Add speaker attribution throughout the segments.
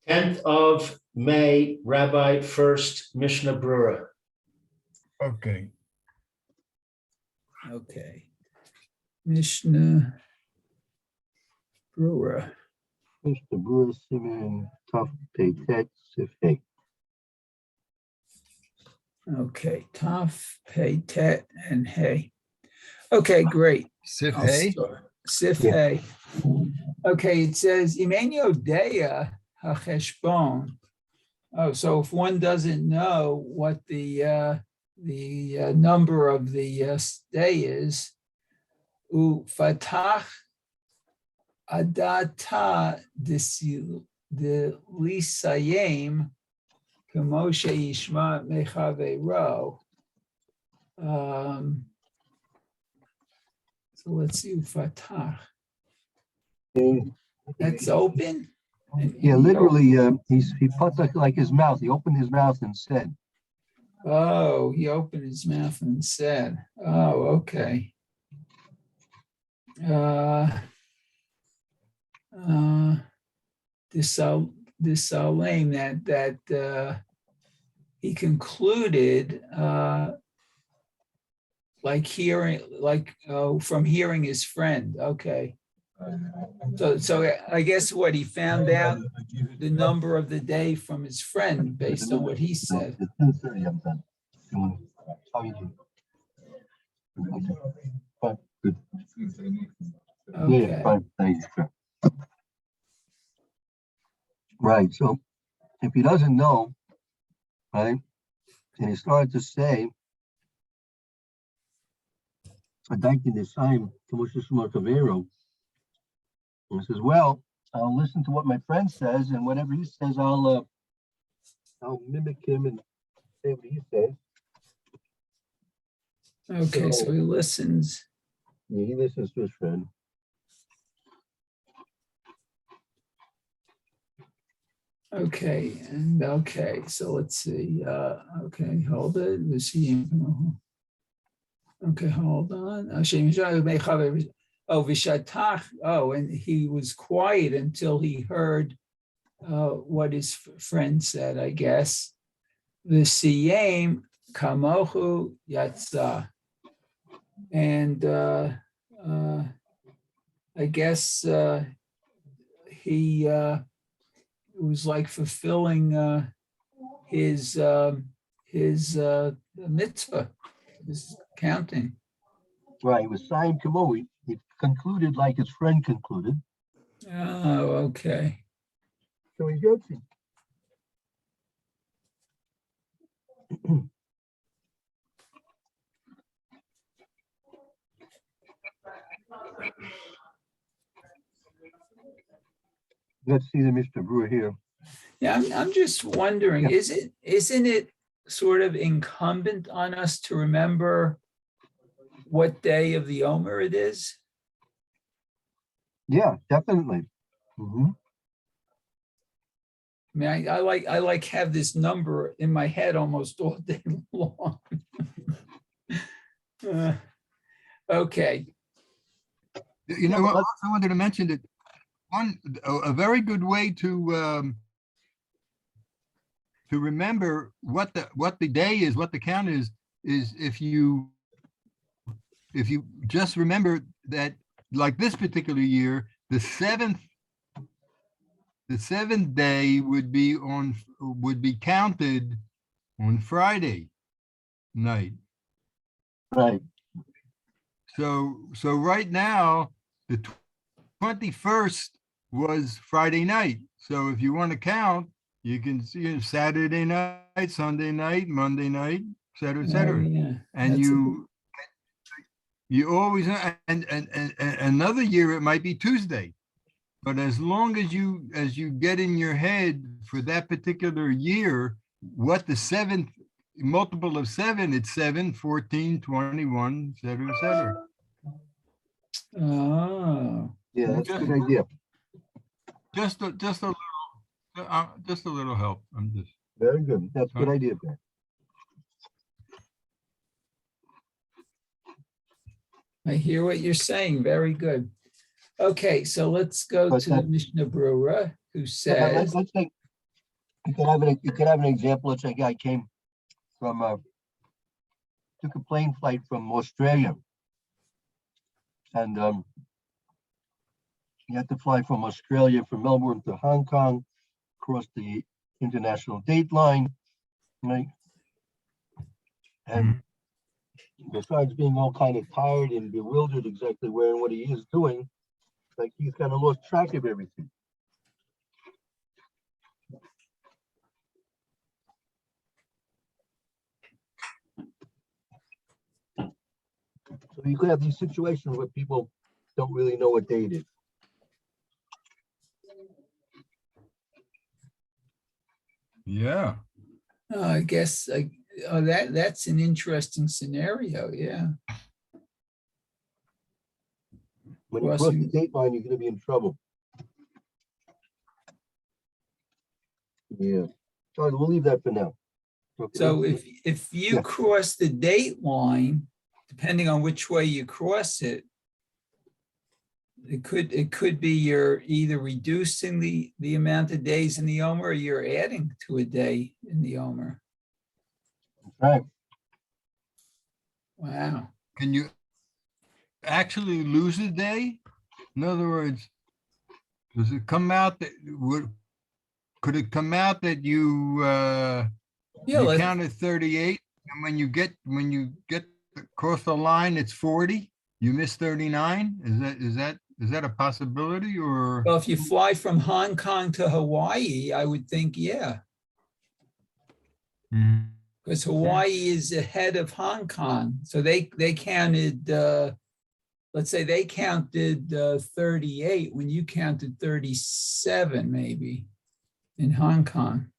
Speaker 1: 10th of May, Rabbi Furst, Mishna Berura.
Speaker 2: Okay.
Speaker 3: Okay. Mishna Berura.
Speaker 4: Mr. Berura, Simeon, Tough, Pay, Tet, Sif, Hey.
Speaker 3: Okay, Taf, Pei, Tet, and Hey. Okay, great.
Speaker 2: Sif
Speaker 3: I'll
Speaker 2: Hey.
Speaker 3: start. Sif
Speaker 4: Yeah.
Speaker 3: Hey. Okay, it says Imenyo Dea HaCheshbon. Oh, so if one doesn't know what the number of the day is, U Fatach Adata de Lisayim Kamoshe Yishma Mechavero. So let's see, Fatach. That's open.
Speaker 4: Yeah, literally, he put like his mouth. He opened his mouth and said.
Speaker 3: Oh, he opened his mouth and said, "Oh, okay." This lame that he concluded like hearing from hearing his friend. Okay. So I guess what he found out the number of the day from his friend based on what he said.
Speaker 4: It's 10:30, I'm done. How you doing? Fine, good.
Speaker 3: Okay.
Speaker 4: Yeah, fine, thanks. Right, so if he doesn't know, right, and he started to say, Adaikin Desaim, Kamushishmotavero, and he says, well, I'll listen to what my friend says, and whatever he says, I'll mimic him and say what he says.
Speaker 3: Okay, so he listens.
Speaker 4: Yeah, he listens to his friend.
Speaker 3: Okay, and okay, so let's see. Okay, hold it. Okay, hold on. Oh, Vishatach. Oh, and he was quiet until he heard what his friend said, I guess. V'siyem kamohu yatsa. And I guess he it was like fulfilling his mitzvah, his counting.
Speaker 4: Right, it was Saim Kamoi. He concluded like his friend concluded.
Speaker 3: Oh, okay.
Speaker 4: So he's Yotzi. Let's see the Mr. Brewer here.
Speaker 3: Yeah, I'm just wondering, isn't it sort of incumbent on us to remember what day of the Omer it is?
Speaker 4: Yeah, definitely. Mm-hmm.
Speaker 3: I mean, I like have this number in my head almost all day long. Okay.
Speaker 2: You know what? I wanted to mention that a very good way to remember what the day is, what the count is if you just remember that, like this particular year, the seventh day would be counted on Friday night.
Speaker 4: Right.
Speaker 2: So right now the 21st was Friday night. So if you want to count, you can see Saturday night, Sunday night, Monday night, et cetera, et cetera.
Speaker 3: Yeah,
Speaker 2: And you always, and another year it might be Tuesday. But as long as you get in your head for that particular year, what the seventh multiple of 7, it's 7, 14, 21, et cetera, et cetera.
Speaker 3: Oh,
Speaker 4: Yeah, that's a good idea.
Speaker 2: Just a little help. I'm just
Speaker 4: Very good. That's a good idea, Ben.
Speaker 3: I hear what you're saying. Very good. Okay, so let's go
Speaker 4: But
Speaker 3: to the Mishnah Berura, who says,
Speaker 4: let's take You could have an example. Let's say a guy came from took a plane flight from Australia, and he had to fly from Australia, from Melbourne to Hong Kong, across the international date line, right? And besides being all kind of tired and bewildered exactly where and what he is doing, like he's kind of lost track of everything. So you could have these situations where people don't really know what day it is.
Speaker 2: Yeah.
Speaker 3: I guess that's an interesting scenario. Yeah.
Speaker 4: When you cross the date line, you're going to be in trouble. Yeah. All right, we'll leave that for now. Okay,
Speaker 3: So
Speaker 4: let's-
Speaker 3: if you
Speaker 4: Yeah.
Speaker 3: cross the date line, depending on which way you cross it, it could be you're either reducing the amount of days in the Omer or you're adding to a day in the Omer.
Speaker 4: right.
Speaker 3: Wow.
Speaker 2: Can you actually lose a day? In other words, does it come out that could it come out that you
Speaker 3: Yeah,
Speaker 2: you counted 38, and when you get across the line, it's 40? You missed 39? Is that a possibility, or?
Speaker 3: well, if you fly from Hong Kong to Hawaii, I would think, yeah,
Speaker 2: Mhm.
Speaker 3: because Hawaii is ahead of Hong Kong. So they counted, let's say they counted 38 when you counted 37 maybe in Hong Kong.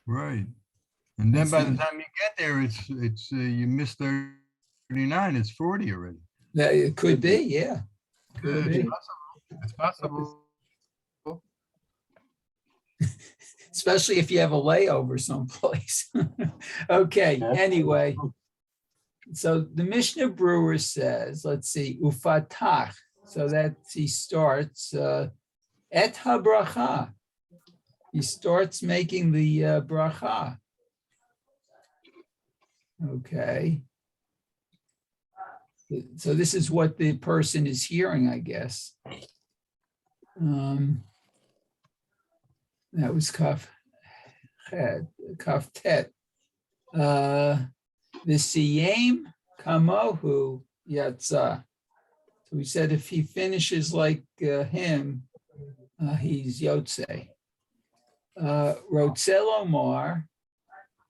Speaker 2: Right. And then
Speaker 3: That's
Speaker 2: by the
Speaker 3: right.
Speaker 2: time you get there, it's you missed 39, it's 40 already.
Speaker 3: That it could be, yeah.
Speaker 2: Yeah,
Speaker 3: Could be.
Speaker 2: it's possible.
Speaker 3: Especially if you have a layover someplace. Okay,
Speaker 4: Yeah.
Speaker 3: anyway. So the Mishnah Brewer says, let's see, ufatach. So that he starts et habracha. He starts making the bracha. Okay. So this is what the person is hearing, I guess. That was kaf tet. The siyam kamohu yatsa. So we said if he finishes like him, he's yotze. Rotzelomar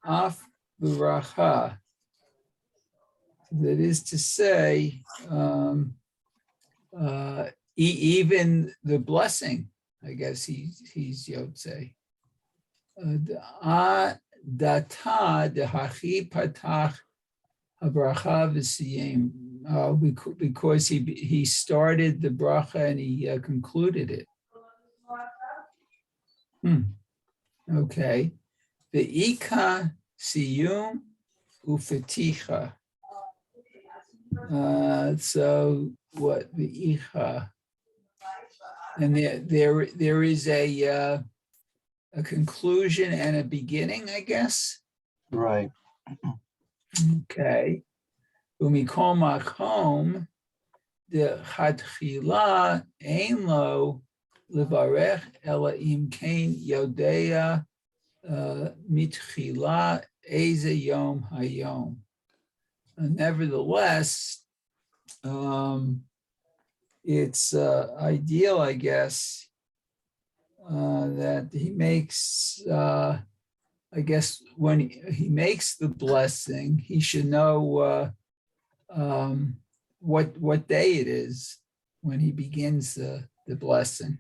Speaker 3: af buracha. That is to say, even the blessing, I guess he's yotze. Data dehachi patach habracha v'siyim. Because he started the bracha and he concluded it. Okay. The ika siyum ufeticha. So what the icha, and there is a conclusion and a beginning, I guess.
Speaker 4: Right.
Speaker 3: Okay. Umikol makom the chatchila ein lo levarech ela im kain yodea mitchila eze yom hayom. Nevertheless, it's ideal, I guess, that he makes, I guess, when he makes the blessing, he should know what day it is when he begins the blessing.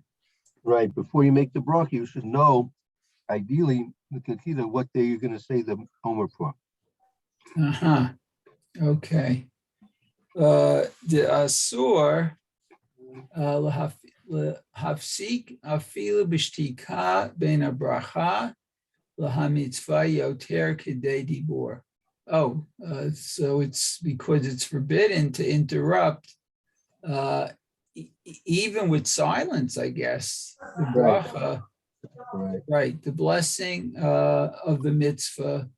Speaker 4: Right. Before you make the bracha, you should know, ideally, what day you're going to say the Omer for.
Speaker 3: Uh-huh. Okay. The asur hafsik afilu b'shtika ben abracha lahamitzvah yoter k'dei dibur. Oh, so it's because it's forbidden to interrupt, even with silence, I guess, the bracha,
Speaker 4: Right.
Speaker 3: Right, the blessing of the mitzvah.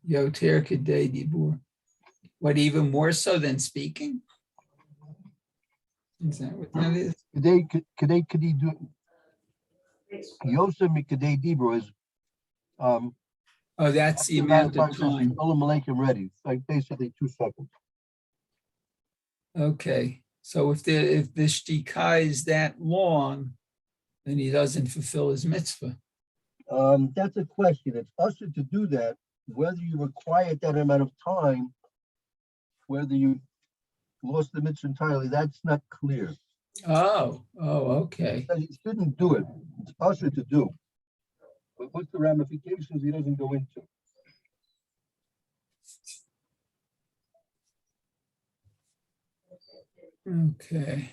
Speaker 3: Yoter Kedei Dibur. What, even more so than speaking? Is that what that is?
Speaker 4: Could he do? Yosef Mikadei Dibro is
Speaker 3: Oh, that's the
Speaker 4: after
Speaker 3: amount
Speaker 4: Rabbi
Speaker 3: of
Speaker 4: says,
Speaker 3: time.
Speaker 4: Shalom Aleichem ready. It's like basically 2 seconds.
Speaker 3: Okay, so if the shtika is that long, then he doesn't fulfill his mitzvah.
Speaker 4: That's a question. It's usher to do that, whether you require that amount of time, whether you lost the mitzvah entirely, that's not clear.
Speaker 3: Oh, okay.
Speaker 4: He shouldn't do it. It's usher to do. But what's the ramifications he doesn't go into?
Speaker 3: Okay.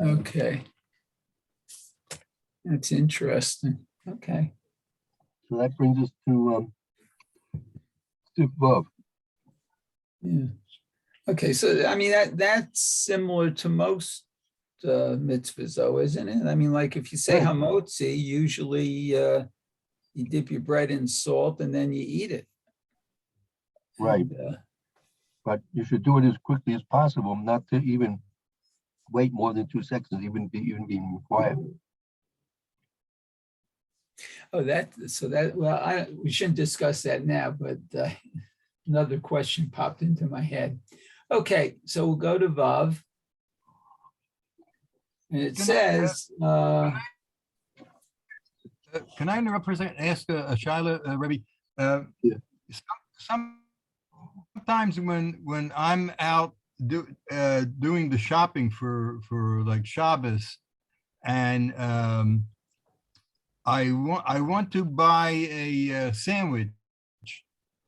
Speaker 3: Okay. That's interesting. Okay.
Speaker 4: So that brings us to Vav.
Speaker 3: Yeah. Okay, so I mean that's similar to most mitzvahs, though, isn't it? I mean, like if you say
Speaker 4: Right.
Speaker 3: hamotzi, usually you dip your bread in salt and then you eat it.
Speaker 4: Right.
Speaker 3: And,
Speaker 4: But you should do it as quickly as possible, not to even wait more than 2 seconds, even being required.
Speaker 3: oh, we shouldn't discuss that now, but another question popped into my head. Okay, so we'll go to Vav. And it says,
Speaker 2: Can I interrupt for a second? Ask a Shaila, Rebbe?
Speaker 4: Yeah.
Speaker 2: Sometimes when I'm out doing the shopping for like Shabbos, and I want to buy a sandwich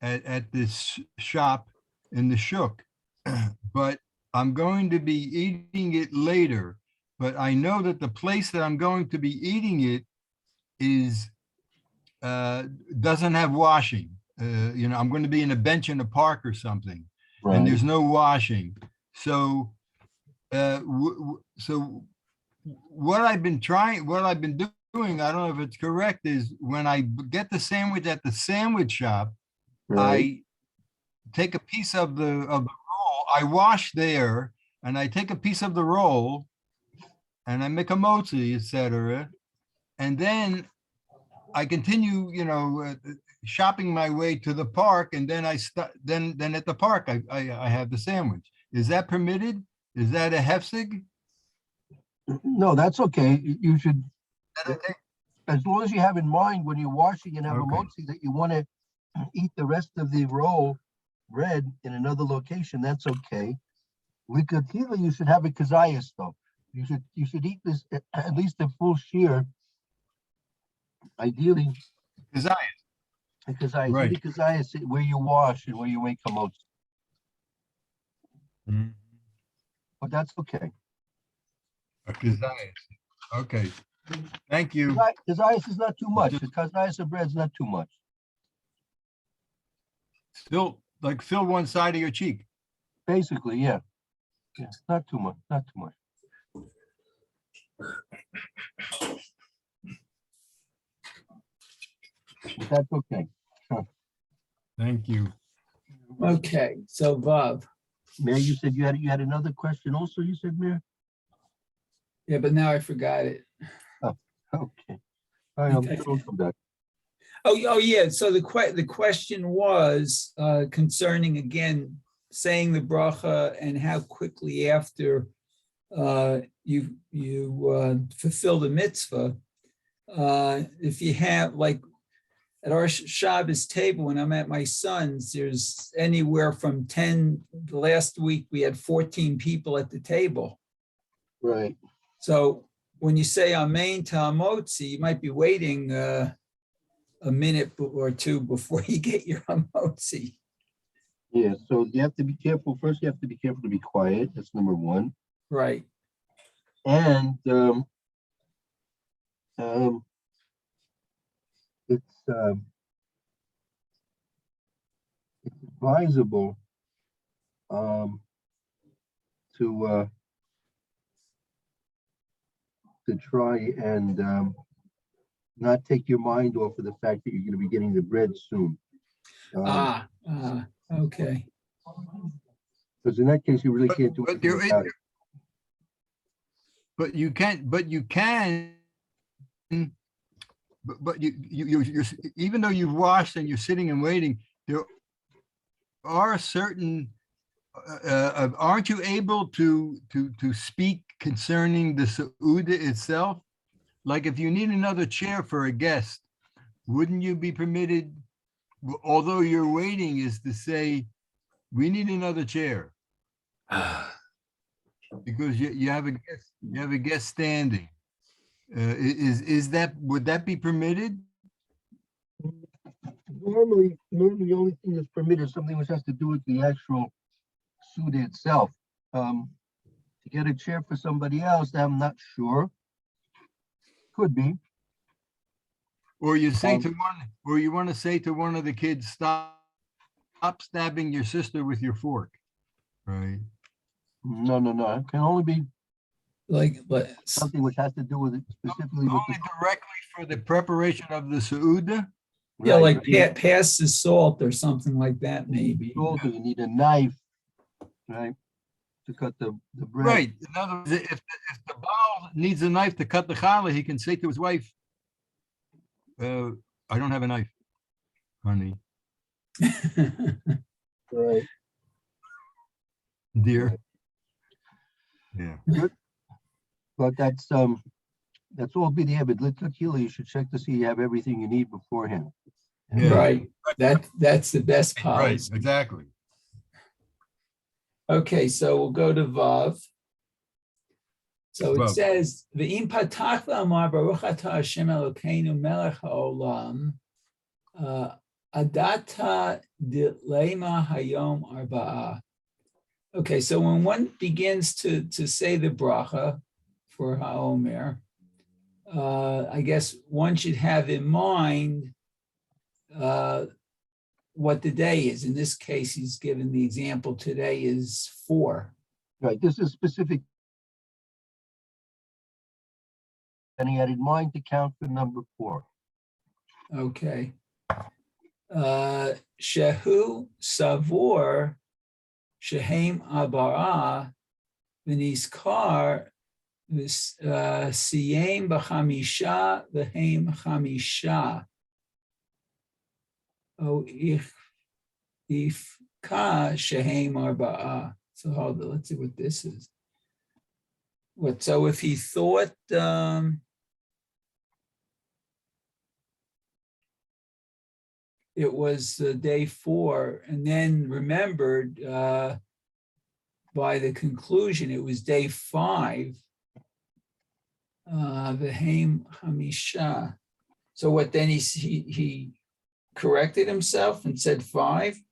Speaker 2: at this shop in the shuk, but I'm going to be eating it later. But I know that the place that I'm going to be eating it is doesn't have washing. I'm going to be in a bench in a park or something, and there's no washing. So, so what I've been doing, I don't know if it's correct, is when I get the sandwich at the sandwich shop, I take a piece of the roll, I wash there, and I take a piece of the roll, and I make a motzi, etc. And then I continue, shopping my way to the park, and then then at the park I have the sandwich. Is that permitted? Is that a hefsig?
Speaker 4: No, that's okay. You should,
Speaker 2: Okay.
Speaker 4: as long as you have in mind when you're washing and have a
Speaker 2: Okay.
Speaker 4: motzi that you want to eat the rest of the roll bread in another location, that's okay. Likatila, you should have a kazayas though. You should eat this at least a full shear. Ideally,
Speaker 2: Kazayas.
Speaker 4: kazayas.
Speaker 2: Right.
Speaker 4: Eat a kazayas where you wash and where you make hamotzi.
Speaker 2: Mhm.
Speaker 4: But that's okay.
Speaker 2: A kazayas. Okay. Thank you.
Speaker 4: Kazayas is not too much. The kazayas of bread is not too much.
Speaker 2: Still, like fill one side of your cheek.
Speaker 4: Basically, yeah. Yeah, not too much. Not too much. But that's okay.
Speaker 2: Thank you.
Speaker 3: okay, so Vav.
Speaker 4: Mayor, you said you had another question also, you said, Mayor?
Speaker 3: Yeah, but now I forgot it.
Speaker 4: Okay. All right, I'm
Speaker 3: Okay.
Speaker 4: sure we'll come back.
Speaker 3: Oh, yeah. So the question was concerning, again, saying the bracha and how quickly after you fulfill the mitzvah. If you have, like, at our Shabbos table, when I'm at my son's, there's anywhere from 10, last week we had 14 people at the table.
Speaker 4: Right.
Speaker 3: So when you say Amen to Hamotzi, you might be waiting a minute or two before you get your Hamotzi.
Speaker 4: Yeah, so you have to be careful. First, you have to be careful to be quiet. That's number one.
Speaker 3: Right.
Speaker 4: And it's advisable to try and not take your mind off of the fact that you're going to be getting the bread soon.
Speaker 3: Okay.
Speaker 4: Because in that case, you really can't do
Speaker 2: But
Speaker 4: anything
Speaker 2: there is,
Speaker 4: about it.
Speaker 2: but you can, but you're, even though you've washed and you're sitting and waiting, there are certain, aren't you able to speak concerning the Seuda itself? Like if you need another chair for a guest, wouldn't you be permitted, although you're waiting, is to say, we need another chair? Because you have a guest standing. Would that be permitted?
Speaker 4: Normally, the only thing that's permitted is something which has to do with the actual Suda itself. To get a chair for somebody else, I'm not sure. Could be.
Speaker 2: Or you say to one, or you want to say to one of the kids, stop stabbing your sister with your fork, right?
Speaker 4: No. It can only be
Speaker 3: But
Speaker 4: something which has to do with it specifically with
Speaker 2: Only directly for the preparation of the Seuda?
Speaker 3: yeah,
Speaker 4: right,
Speaker 3: like
Speaker 4: you need
Speaker 3: pass the salt or something like that, maybe.
Speaker 4: salt, or you need a knife, right, to cut the bread.
Speaker 2: Right. In other words, if the Baal needs a knife to cut the challah, he can say to his wife, I don't have a knife, honey,
Speaker 4: Right.
Speaker 2: dear.
Speaker 4: Right.
Speaker 2: Yeah.
Speaker 4: But that's all BDA, but L'Tchila, you should check to see you have everything you need beforehand.
Speaker 2: Yeah.
Speaker 3: Right. That's the best
Speaker 2: Right,
Speaker 3: policy.
Speaker 2: exactly.
Speaker 3: Okay, so we'll go to Vav. So it
Speaker 2: Vav.
Speaker 3: says, "V'im patach la'amar Baruch atah Hashem Elokeinu melech haolam, adata dilema hayom arba'ah." Okay, so when one begins to say the bracha for Haomer, I guess one should have in mind what the day is. In this case, he's given the example today is 4.
Speaker 4: Right, this is specific. And he had in mind to count the number 4.
Speaker 3: Okay. Shehu Savor Shehem Abara V'Niskar Siyem B'Chamisha V'Hem Chamisha. Oh, Ifka Shehem Arba'a. So hold on, let's see what this is. So if he thought it was day 4 and then remembered by the conclusion it was day 5, V'Hem Hamisha. So what then he corrected himself and said 5?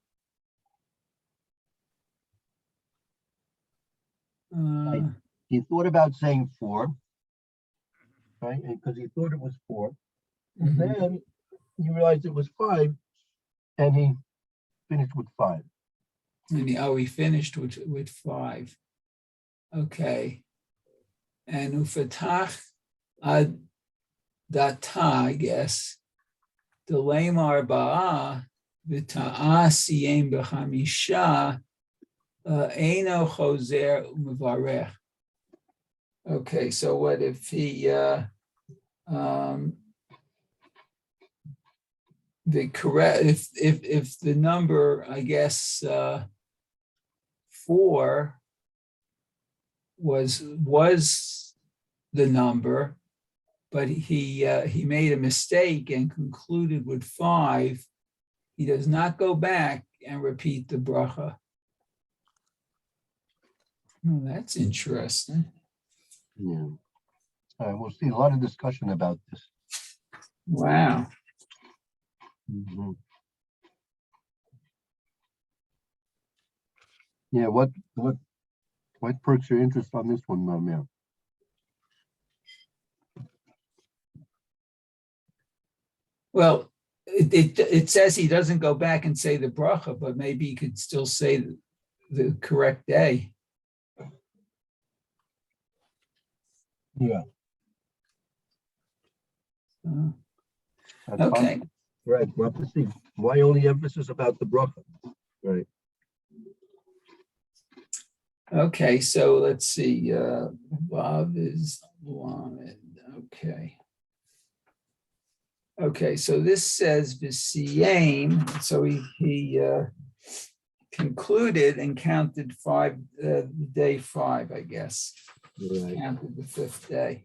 Speaker 4: He thought about saying 4, right? Because he thought it was 4. And
Speaker 3: Mhm.
Speaker 4: then he realized it was 5, and he finished with 5.
Speaker 3: And he finished with 5. Okay. And ufatach ad data, I guess. Delay arba'a v'ta'a siyem b'chamisha eino choser u'mevarech. Okay, so what if he the correct if the number, I guess 4 was the number, but he made a mistake and concluded with 5, he does not go back and repeat the bracha. Oh, that's interesting.
Speaker 4: Yeah. We'll see a lot of discussion about this.
Speaker 3: Wow.
Speaker 4: Mhm. Yeah, what perks your interest on this one, man?
Speaker 3: Well, it says he doesn't go back and say the bracha, but maybe he could still say the correct day.
Speaker 4: Yeah.
Speaker 3: Uh,
Speaker 4: That's
Speaker 3: Okay,
Speaker 4: fine. Right, we'll have to see. Why only emphasis about the bracha? Right.
Speaker 3: okay, so let's see, Bob is wanted, okay. Okay, so this says Visiyam, so he concluded and counted day 5, I guess.
Speaker 4: Right.
Speaker 3: Counted the 5th day.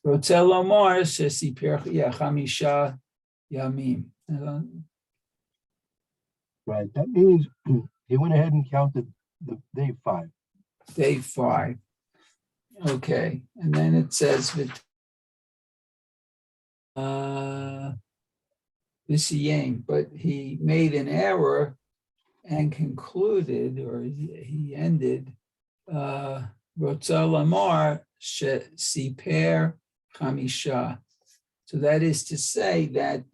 Speaker 3: רוצה לומר שסיפר 5 ימים.
Speaker 4: Right, that means he went ahead and counted the day 5.
Speaker 3: Day 5. Okay, and then it says Visiyam, but he made an error and concluded, or he ended, רוצה לומר שסיפר 5. So that is to say that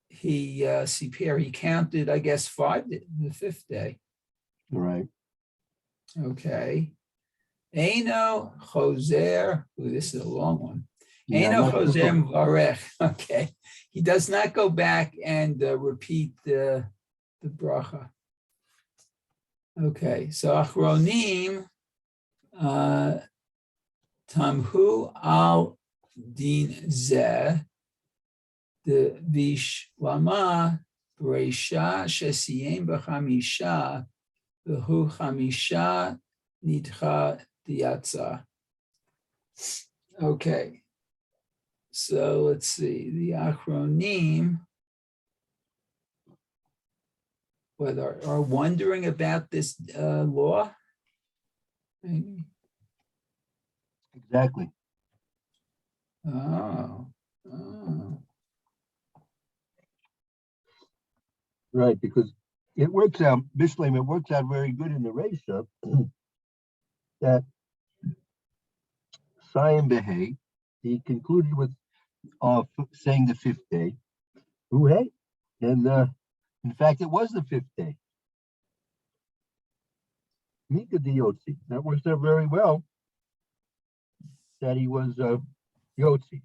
Speaker 3: he counted, I guess, 5, the 5th day.
Speaker 4: Right.
Speaker 3: Okay. Eino choser, this is a long one.
Speaker 4: Yeah,
Speaker 3: Eino
Speaker 4: not
Speaker 3: choser
Speaker 4: too
Speaker 3: varech. Okay. He does not go back and repeat the bracha. Okay, so achronim tamhu al din zeh the vishlama b'reisha shesiyem b'chamisha v'hu chamisha nidcha diyatza. Okay, so let's see, the achronim are wondering about this law. Maybe.
Speaker 4: Exactly.
Speaker 3: Oh.
Speaker 4: Right, because it works out, Bishlam, it works out very good in the Resha that Sayim Behe, he concluded with saying the 5th day. Hey, and in fact, it was the 5th day. Mika Yotzi. That works out very well. That he was Yotzi.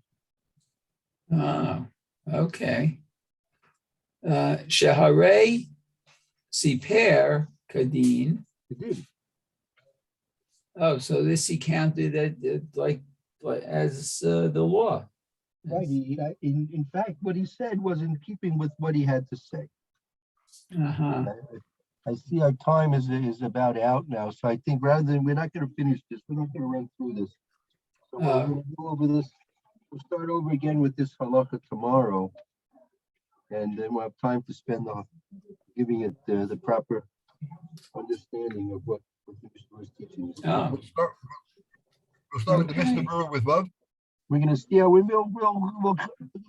Speaker 3: Oh, okay. Shehare Siper Kadin.
Speaker 4: It did.
Speaker 3: Oh, so this he counted like as the law.
Speaker 4: Right. In fact, what he said was in keeping with what he had to say.
Speaker 3: Uh-huh.
Speaker 4: I see our time is about out now, so I think rather than we're not going to finish this, we're not going to run through this. So we're going to go over this. We'll start over again with this halacha tomorrow, and then we'll have time to spend on giving it the proper understanding of what the Mishna is teaching us.
Speaker 3: Oh.
Speaker 2: We'll start with the Mishna Berura with Vav.
Speaker 4: We're going to, yeah, we'll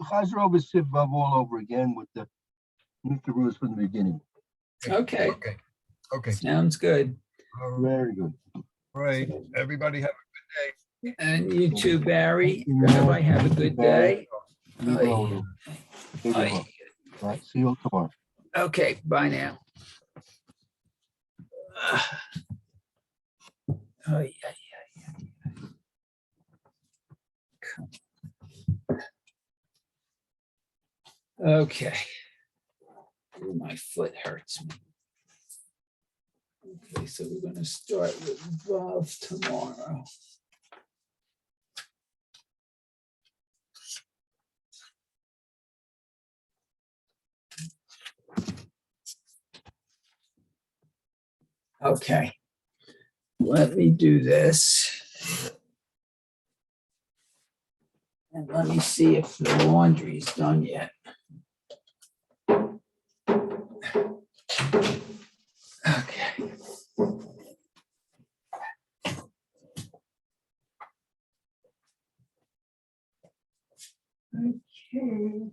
Speaker 4: chazer over Sif Vav all over again with the Mishna Berura from the beginning.
Speaker 3: Okay.
Speaker 2: Okay.
Speaker 3: Sounds good.
Speaker 4: Very good.
Speaker 2: All right. Everybody have a good day.
Speaker 3: And you too, Barry. Everybody have a good day.
Speaker 4: All right, see you tomorrow.
Speaker 3: Okay, bye now. Okay. Ooh, my foot hurts me. Okay, so we're going to start with Vav tomorrow. Okay, let me do this. And let me see if the laundry's done yet. Okay. Okay.